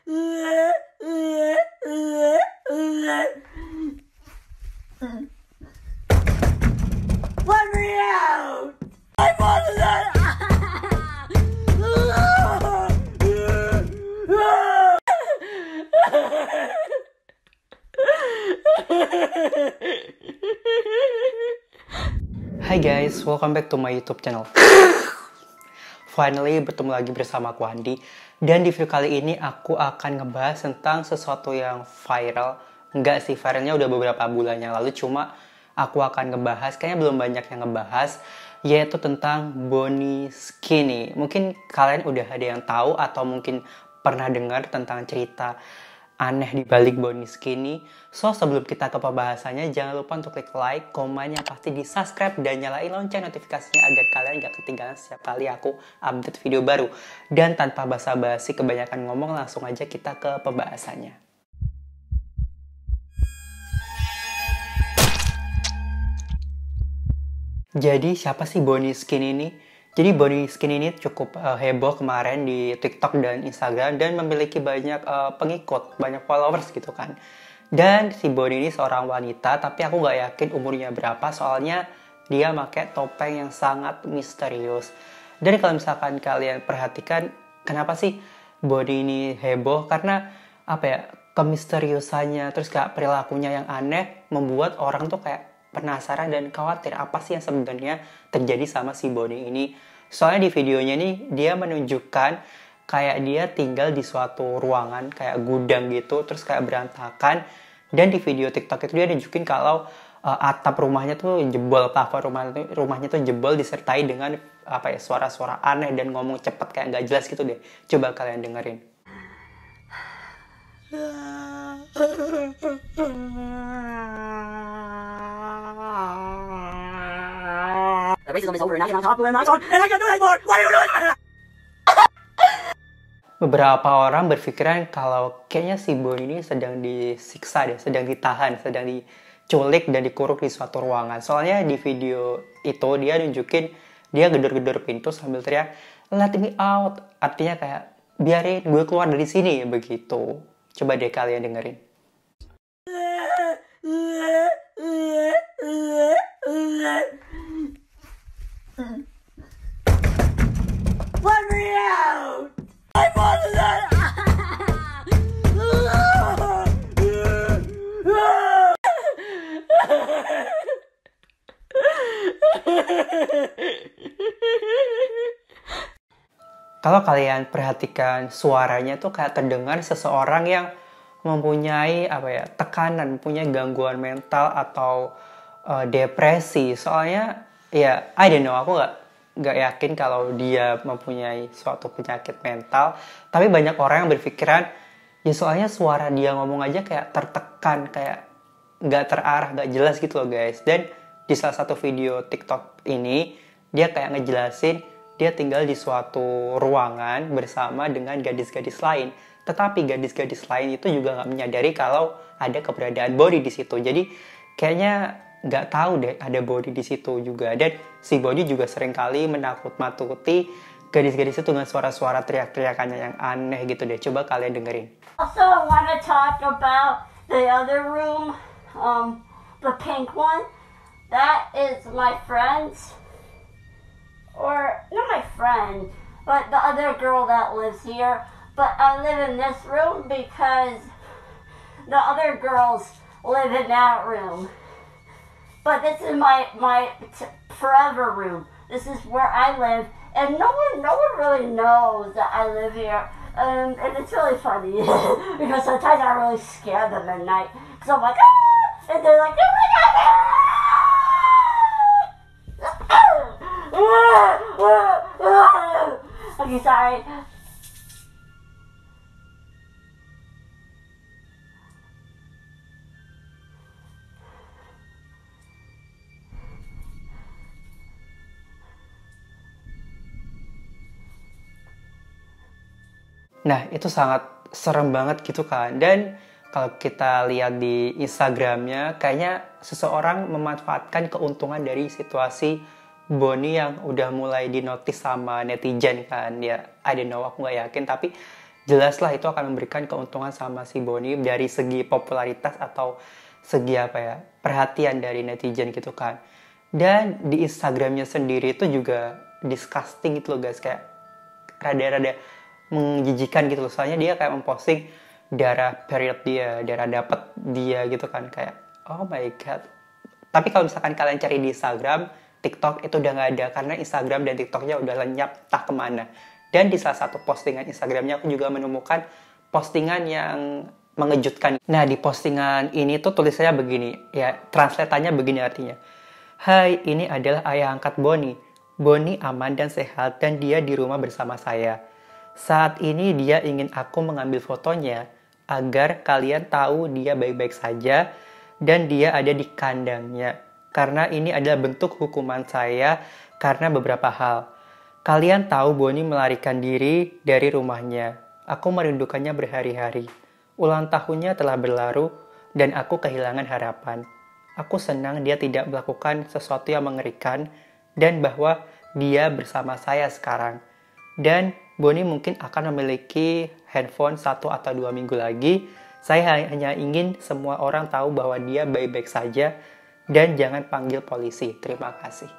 Let me out! I wanted that! Hai guys, welcome back to my YouTube channel. Finally, bertemu lagi bersama aku Andi. Dan di video kali ini aku akan ngebahas tentang sesuatu yang viral. Enggak sih, viralnya udah beberapa bulan yang lalu. Cuma aku akan ngebahas, kayaknya belum banyak yang ngebahas, yaitu tentang Bonnie Skinny. Mungkin kalian udah ada yang tahu atau mungkin pernah dengar tentang cerita aneh di balik Bonnie Skinny. So, sebelum kita ke pembahasannya, jangan lupa untuk klik like, komen, yang pasti di subscribe, dan nyalain lonceng notifikasinya agar kalian gak ketinggalan setiap kali aku update video baru. Dan tanpa basa-basi kebanyakan ngomong, langsung aja kita ke pembahasannya. Jadi, siapa sih Bonnie Skinny ini? Jadi Bonnie Skinny ini cukup heboh kemarin di TikTok dan Instagram dan memiliki banyak pengikut, banyak followers gitu kan. Dan si Bonnie ini seorang wanita, tapi aku gak yakin umurnya berapa, soalnya dia pakai topeng yang sangat misterius. Dan kalau misalkan kalian perhatikan, kenapa sih Bonnie ini heboh? Karena apa ya, kemisteriusannya, terus kayak perilakunya yang aneh, membuat orang tuh kayak penasaran dan khawatir apa sih yang sebenarnya terjadi sama si Bonnie ini. Soalnya di videonya nih dia menunjukkan kayak dia tinggal di suatu ruangan kayak gudang gitu, terus kayak berantakan. Dan di video TikTok itu dia nunjukin kalau atap rumahnya tuh jebol, plafon rumahnya tuh jebol, disertai dengan apa ya, suara-suara aneh dan ngomong cepet kayak nggak jelas gitu deh. Coba kalian dengerin. The racism is over, and I get on top of it, and I can't do that anymore! Why are you doing that? Beberapa orang berpikiran kalau kayaknya si Bonnie ini sedang disiksa deh, sedang ditahan, sedang diculik dan dikurung di suatu ruangan. Soalnya di video itu dia nunjukin dia gedor-gedor pintu sambil teriak, "Let me out!" Artinya kayak, biarin gue keluar dari sini, begitu. Coba deh kalian dengerin. Let me out! I wanted that! Kalau kalian perhatikan suaranya tuh kayak terdengar seseorang yang mempunyai apa ya, tekanan, punya gangguan mental atau depresi. Soalnya ya I don't know, aku nggak yakin kalau dia mempunyai suatu penyakit mental. Tapi banyak orang yang berpikiran ya soalnya suara dia ngomong aja kayak tertekan, kayak nggak terarah, nggak jelas gitu loh guys. Dan di salah satu video TikTok ini dia kayak ngejelasin dia tinggal di suatu ruangan bersama dengan gadis-gadis lain. Tetapi gadis-gadis lain itu juga nggak menyadari kalau ada keberadaan Bonnie di situ. Jadi kayaknya nggak tahu deh ada Bonnie di situ juga. Dan si Bonnie juga seringkali menakut-nakuti gadis-gadis itu dengan suara-suara teriak-teriakannya yang aneh gitu deh. Coba kalian dengerin. Also, I want to talk about the other room, the pink one. That is my friend's, or not my friend, but the other girl that lives here. But I live in this room because the other girls live in that room. But this is my forever room. This is where I live, and no one really knows that I live here. And it's really funny because sometimes I really scare them at night. Because I'm like, ah! And they're like, oh my god! Okay, sorry. Nah, itu sangat serem banget gitu kan. Dan kalau kita lihat di Instagramnya, kayaknya seseorang memanfaatkan keuntungan dari situasi Bonnie yang udah mulai dinotis sama netizen kan. Ya, I don't know, aku nggak yakin. Tapi jelaslah itu akan memberikan keuntungan sama si Bonnie dari segi popularitas atau segi apa ya, perhatian dari netizen gitu kan. Dan di Instagramnya sendiri itu juga disgusting gitu loh guys, kayak rada-rada menjijikan gitu loh. Soalnya dia kayak memposting darah period dia, darah dapet dia gitu kan, kayak oh my god. Tapi kalau misalkan kalian cari di Instagram, TikTok itu udah nggak ada, karena Instagram dan TikToknya udah lenyap entah kemana. Dan di salah satu postingan Instagramnya aku juga menemukan postingan yang mengejutkan. Nah, di postingan ini tuh tulisannya begini, ya translatannya begini artinya. Hai, ini adalah ayah angkat Bonnie. Bonnie aman dan sehat dan dia di rumah bersama saya. Saat ini dia ingin aku mengambil fotonya agar kalian tahu dia baik-baik saja dan dia ada di kandangnya. Karena ini adalah bentuk hukuman saya karena beberapa hal. Kalian tahu Bonnie melarikan diri dari rumahnya. Aku merindukannya berhari-hari. Ulang tahunnya telah berlalu dan aku kehilangan harapan. Aku senang dia tidak melakukan sesuatu yang mengerikan dan bahwa dia bersama saya sekarang. Dan Bonnie mungkin akan memiliki handphone 1 atau 2 minggu lagi. Saya hanya ingin semua orang tahu bahwa dia baik-baik saja dan jangan panggil polisi. Terima kasih.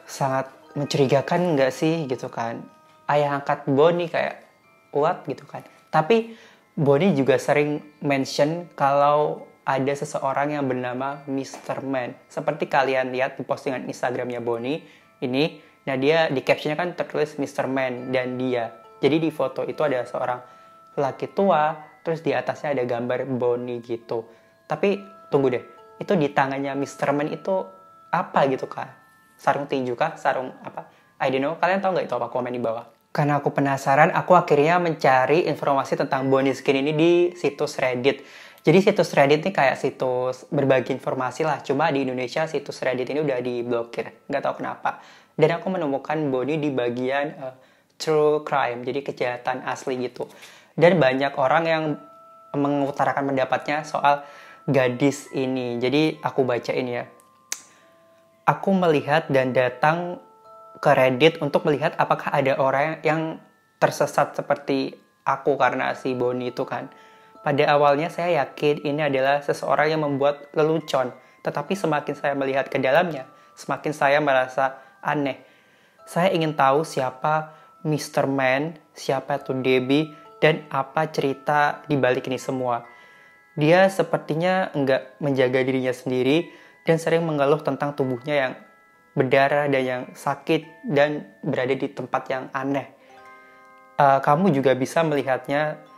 Sangat mencurigakan nggak sih gitu kan? Ayah angkat Bonnie kayak what gitu kan? Tapi Bonnie juga sering mention kalau ada seseorang yang bernama Mr. Man. Seperti kalian lihat di postingan Instagramnya Bonnie ini. Nah dia di captionnya kan tertulis Mr. Man dan dia. Jadi di foto itu ada seorang laki tua, terus di atasnya ada gambar Bonnie gitu. Tapi tunggu deh, itu di tangannya Mr. Man itu apa gitu kan? Sarung tinju kah? Sarung apa? I don't know, kalian tahu nggak itu apa? Komen di bawah. Karena aku penasaran, aku akhirnya mencari informasi tentang Bonnie Skin ini di situs Reddit. Jadi situs Reddit ini kayak situs berbagi informasi lah. Cuma di Indonesia situs Reddit ini udah diblokir. Nggak tahu kenapa. Dan aku menemukan Bonnie di bagian true crime. Jadi kejahatan asli gitu. Dan banyak orang yang mengutarakan pendapatnya soal gadis ini. Jadi aku bacain ya. Aku melihat dan datang ke Reddit untuk melihat apakah ada orang yang tersesat seperti aku karena si Bonnie itu kan. Pada awalnya saya yakin ini adalah seseorang yang membuat lelucon. Tetapi semakin saya melihat ke dalamnya, semakin saya merasa aneh. Saya ingin tahu siapa Mr. Man, siapa itu Debbie, dan apa cerita di balik ini semua. Dia sepertinya enggak menjaga dirinya sendiri dan sering mengeluh tentang tubuhnya yang berdarah dan yang sakit dan berada di tempat yang aneh. Kamu juga bisa melihatnya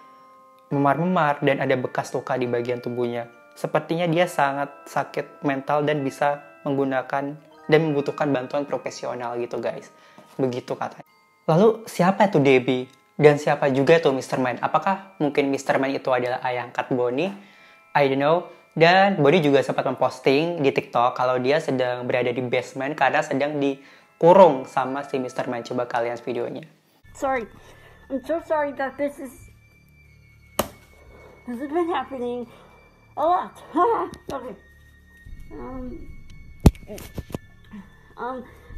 memar-memar dan ada bekas luka di bagian tubuhnya. Sepertinya dia sangat sakit mental dan bisa menggunakan dan membutuhkan bantuan profesional gitu guys. Begitu katanya. Lalu siapa itu Debbie? Dan siapa juga itu Mr. Man? Apakah mungkin Mr. Man itu adalah ayah angkat Bonnie? I don't know. Dan Bonnie juga sempat memposting di TikTok kalau dia sedang berada di basement karena sedang dikurung sama si Mr. Man. Coba kalian videonya. Sorry. I'm so sorry that this has been happening a lot. Okay.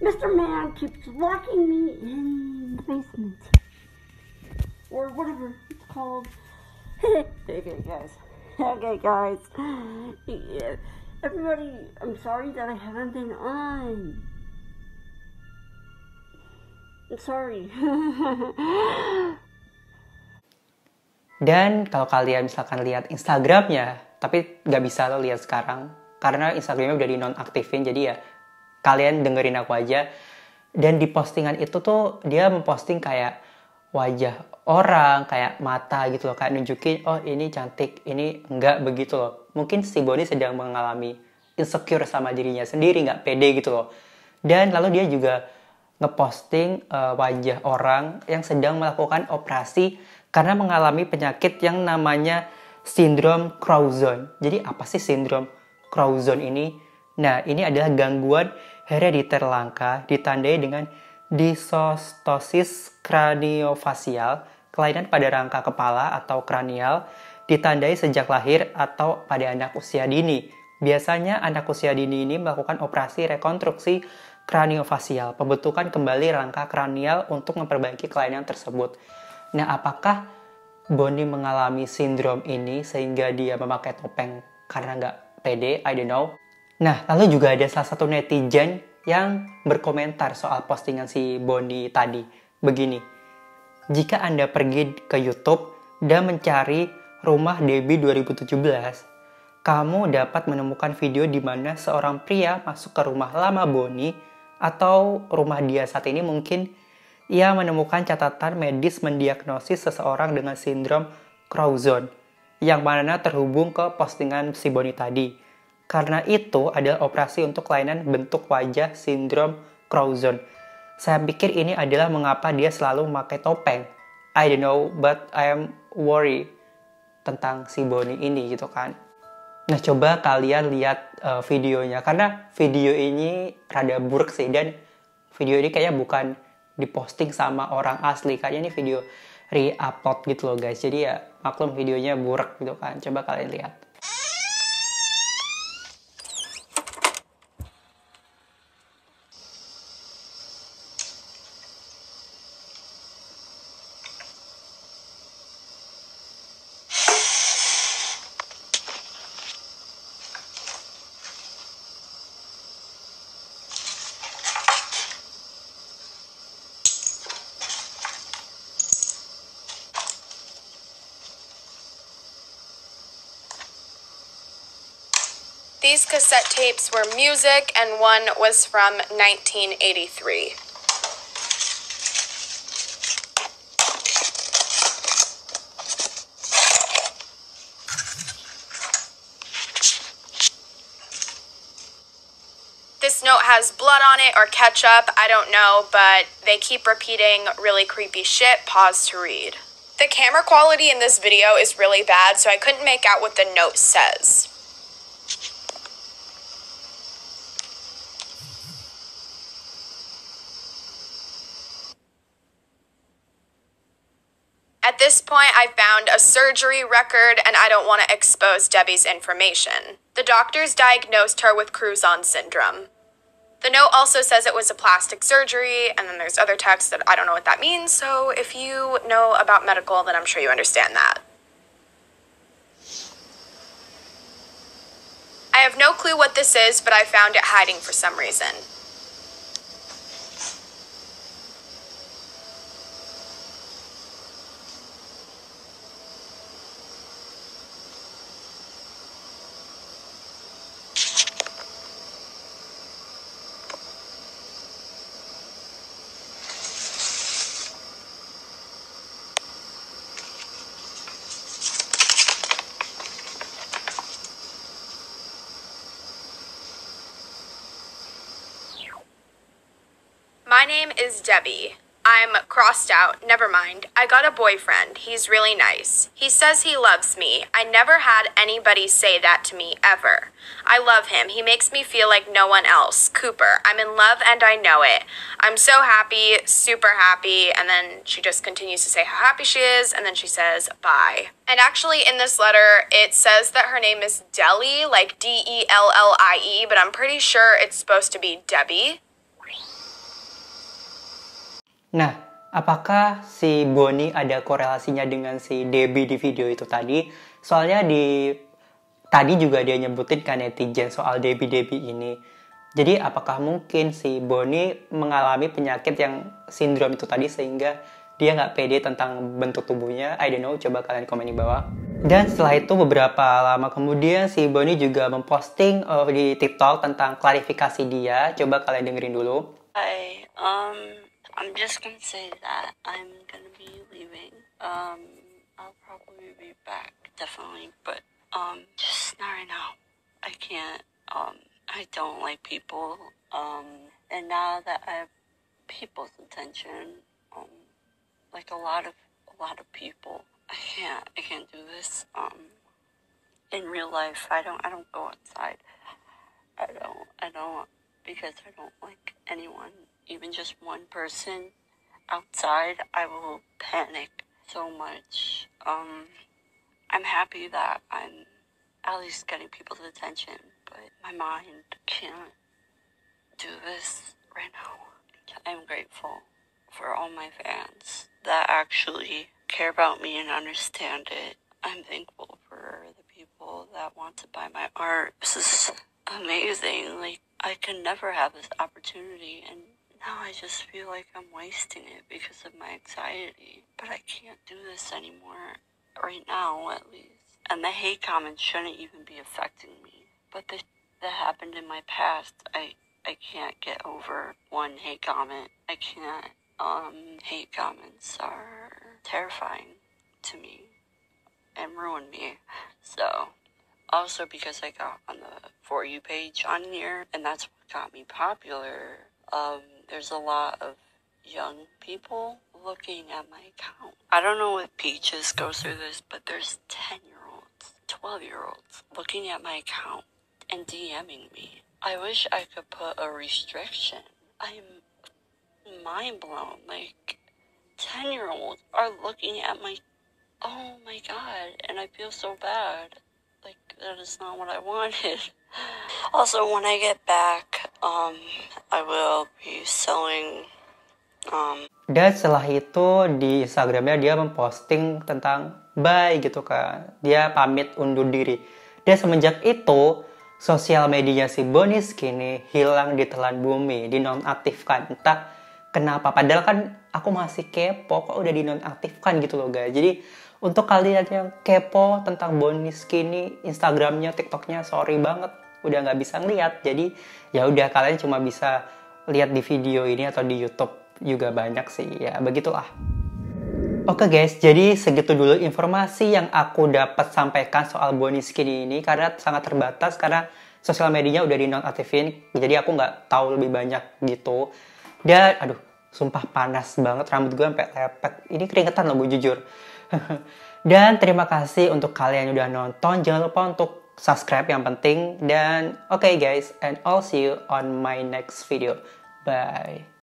Mr. Man keeps locking me in the basement. Or whatever it's called. Okay, guys. Okay, guys. Yeah. Everybody, I'm sorry that I haven't been on. I'm sorry. Dan kalau kalian misalkan lihat Instagramnya, tapi nggak bisa lo lihat sekarang, karena Instagramnya udah dinonaktifin, jadi ya kalian dengerin aku aja. Dan di postingan itu tuh dia memposting kayak wajah orang, kayak mata gitu loh, kayak nunjukin, oh ini cantik, ini enggak begitu loh. Mungkin si Bonnie sedang mengalami insecure sama dirinya sendiri, nggak pede gitu loh. Dan lalu dia juga ngeposting wajah orang yang sedang melakukan operasi karena mengalami penyakit yang namanya sindrom Crouzon. Jadi apa sih sindrom Crouzon ini? Nah, ini adalah gangguan herediter langka ditandai dengan dysostosis craniofasial, kelainan pada rangka kepala atau kranial, ditandai sejak lahir atau pada anak usia dini. Biasanya anak usia dini ini melakukan operasi rekonstruksi kraniofacial, pembentukan kembali rangka kranial untuk memperbaiki kelainan tersebut. Nah, apakah Bonnie mengalami sindrom ini sehingga dia memakai topeng karena nggak pede? I don't know. Nah, lalu juga ada salah satu netizen yang berkomentar soal postingan si Bonnie tadi. Begini, jika Anda pergi ke YouTube dan mencari Rumah Debbie 2017, kamu dapat menemukan video di mana seorang pria masuk ke rumah lama Bonnie atau rumah dia saat ini. Mungkin ia menemukan catatan medis mendiagnosis seseorang dengan sindrom Crouzon yang mana terhubung ke postingan si Bonnie tadi. Karena itu adalah operasi untuk kelainan bentuk wajah sindrom Crouzon. Saya pikir ini adalah mengapa dia selalu memakai topeng. I don't know, but I am worried tentang si Bonnie ini gitu kan. Nah, coba kalian lihat videonya, karena video ini rada buruk sih, dan video ini kayaknya bukan diposting sama orang asli, kayaknya ini video re-upload gitu loh guys. Jadi ya maklum videonya buruk gitu kan. Coba kalian lihat. These cassette tapes were music, and one was from 1983. This note has blood on it or ketchup, I don't know, but they keep repeating really creepy shit. Pause to read. The camera quality in this video is really bad, so I couldn't make out what the note says. At this point, I found a surgery record, and I don't want to expose Debbie's information. The doctors diagnosed her with Crouzon syndrome. The note also says it was a plastic surgery, and then there's other text that I don't know what that means, so if you know about medical, then I'm sure you understand that. I have no clue what this is, but I found it hiding for some reason. My name is Debbie. I'm crossed out. Never mind. I got a boyfriend. He's really nice. He says he loves me. I never had anybody say that to me, ever. I love him. He makes me feel like no one else. Cooper. I'm in love and I know it. I'm so happy, super happy. And then she just continues to say how happy she is, and then she says bye. And actually in this letter, it says that her name is Dellie, like D-E-L-L-I-E, but I'm pretty sure it's supposed to be Debbie. Nah, apakah si Bonnie ada korelasinya dengan si Debbie di video itu tadi? Soalnya tadi juga dia nyebutin kan netizen soal Debbie ini. Jadi apakah mungkin si Bonnie mengalami penyakit yang sindrom itu tadi sehingga dia nggak pede tentang bentuk tubuhnya? I don't know, coba kalian komen di bawah. Dan setelah itu beberapa lama kemudian si Bonnie juga memposting di TikTok tentang klarifikasi dia. Coba kalian dengerin dulu. I'm just gonna say that I'm gonna be leaving. I'll probably be back, definitely, but just not right now. I can't. I don't like people. And now that I have people's attention, like a lot of people, I can't do this. In real life, I don't go outside. I don't because I don't like anyone. Even just one person outside, I will panic so much. I'm happy that I'm at least getting people's attention, but my mind can't do this right now. I'm grateful for all my fans that actually care about me and understand it. I'm thankful for the people that want to buy my art. This is amazing. Like, I could never have this opportunity, and now I just feel like I'm wasting it because of my anxiety. But I can't do this anymore, right now at least. And the hate comments shouldn't even be affecting me. But the that happened in my past, I can't get over one hate comment. I can't. Hate comments are terrifying to me and ruin me. So, also because I got on the For You page on here, and that's what got me popular. There's a lot of young people looking at my account. I don't know if Peaches goes through this, but there's 10-year-olds, 12-year-olds looking at my account and DMing me. I wish I could put a restriction. I'm mind blown. Like, 10-year-olds are looking at my, oh my god, and I feel so bad. Like, that is not what I wanted. Also, when I get back, I will be selling, Dan setelah itu di Instagramnya dia memposting tentang bye gitu kan. Dia pamit undur diri. Dan semenjak itu, sosial medianya si Bonnie Skinny hilang ditelan bumi, dinonaktifkan. Entah kenapa, padahal kan aku masih kepo, kok udah dinonaktifkan gitu loh guys. Jadi untuk kalian yang kepo tentang Bonnie Skinny, Instagramnya, TikToknya, sorry banget udah nggak bisa ngeliat. Jadi ya udah, kalian cuma bisa lihat di video ini atau di YouTube juga banyak sih, ya begitulah. Oke guys, jadi segitu dulu informasi yang aku dapat sampaikan soal Bonnie Skinny ini, karena sangat terbatas karena sosial medianya udah dinonaktifin, jadi aku nggak tahu lebih banyak gitu. Dan aduh, sumpah panas banget, rambut gue sampai lepek. Ini keringetan loh gue jujur. Dan terima kasih untuk kalian yang udah nonton. Jangan lupa untuk subscribe yang penting. Dan oke guys, and I'll see you on my next video. Bye.